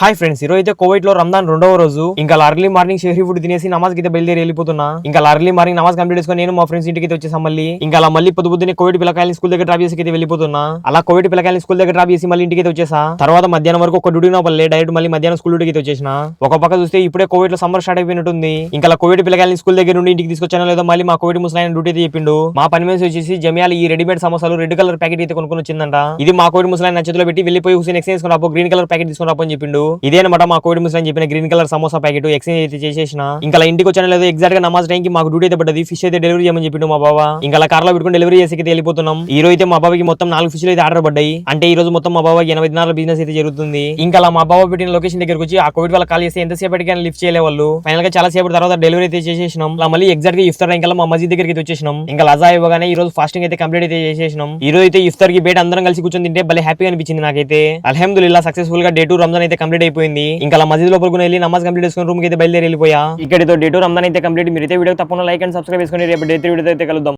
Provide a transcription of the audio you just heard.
Hi friends, ఈరోజు అయితే Covid లో రంజాన్ రెండవ రోజు. ఇంకా అర్లీ మార్నింగ్ షెహరీ ఫుడ్ తినేసి నమాజ్ కి బయలుదేరి వెళ్ళిపోతున్నా. ఇంకా అర్లీ మార్నింగ్ నమాజ్ కంప్లీట్ చేసుకుని నేను మా ఫ్రెండ్స్ ఇంటికి వచ్చేసాం. ఇంకా అలా మళ్ళీ పొద్దున్నే కోవిడ్ పిల్లకాయలు స్కూల్ దగ్గర డ్రాప్ చేసి వెళ్ళిపోతున్నా. అలా కోవిడ్ పిల్లకాయలు స్కూల్ దగ్గర డ్రాప్ చేసి మళ్ళీ ఇంటికి వచ్చేసా. తర్వాత మధ్యాహ్నం వరకు ఒక డ్యూటీ పల్లె డైరెక్ట్ మళ్ళీ మధ్యాహ్నం స్కూల్ డ్యూటీకి వచ్చేసిన. ఒక పక్క చూస్తే ఇప్పుడే కోవిడ్ లో సమ్మర్ స్టార్ట్ అయిపోయినట్టుంది. ఇంకా కోవిడ్ పిల్లకాయలు స్కూల్ దగ్గర నుండి ఇంటికి తీసుకొచ్చానో లేదో మళ్ళీ మా కోవిడ్ ముసలాయన డ్యూటీ అయితే చెప్పిండు. మా పని మనిషి వచ్చేసి జమియాల ఈ రెడీమేడ్ సమోసాలు రెడ్ కలర్ ప్యాకెట్ అయితే కొనుక్కొని వచ్చిందంట. ఇది మా కోవిడ్ ముసలాయన చేతిలో పెట్టి వెళ్ళిపోయి హుసేన్ ఎక్స్చేంజ్ చేసుకుని గ్రీన్ కలర్ ప్యాకెట్ తీసుకుని రాపని చెప్పిండు. ఇదేనమాట మా కోవిడ్ ముసలాయన చెప్పిన green colour samosa packet exchange అయితే చేసేసిన. ఇంకా ఇంటికి వచ్చానో లేదో ఎగ్జాక్ట్ గా నమాజ్ టైం కి మాకు డ్యూటీ అయితే పడ్డది. ఫిష్ అయితే డెలివరీ చేయమని చెప్పిండు మా బాబా. ఇంకా కార్ లో పెట్టుకుని డెలివరీ చేసి అయితే వెళ్ళిపోతున్నాం. ఈ రోజు అయితే మా బాబాకి మొత్తం 4 ఫిష్లు అయితే ఆర్డర్ పడ్డాయి. అంటే ఈ రోజు మొత్తం మా బాబాకి 80 దినాల బిజినెస్ అయితే జరుగుతుంది. ఇంకా మా బాబా పెట్టిన లొకేషన్ దగ్గరకు వచ్చి ఆ కోవిడ్ వాళ్ళ కాల్ చేస్తే ఎంతసేపటికి లిఫ్ట్ చేయలే వాళ్ళు. ఫైనల్ గా చాలా సేపటి తర్వాత డెలివరీ అయితే చేసేసినాం. మళ్ళీ ఎగ్జాక్ట్ గా ఇఫ్తార్ టైం కల్లా మా మస్జిద్ దగ్గరికి అయితే వచ్చేసినాం. ఇంకా లజా ఇవ్వగానే ఈ రోజు ఫాస్టింగ్ అయితే కంప్లీట్ అయితే చేసేసినాం. ఈ రోజు అయితే ఇఫ్తార్ కి బయట అందరం కలిసి కూర్చొని తింటే భలే హ్యాపీగా అనిపించింది నాకైతే. అల్హమ్దులిల్లా సక్సెస్ఫుల్ గా డే 2 రంజాన్ అయితే కంప్లీట్ అయిపోయింది. ఇంకా మస్జిద్ లోపలికి వెళ్ళి నమాజ్ కంప్లీట్ చేసుకుని రూమ్ కి అయితే బయలుదేరి వెళ్ళిపోయా. ఇక్కడితో డే 2 రంజాన్ అయితే కంప్లీట్. మీరైతే వీడియో తప్పకుండా లైక్ అండ్ సబ్స్క్రైబ్ చేసుకుని రేపు డే 3 వీడియో అయితే కలుద్దాం.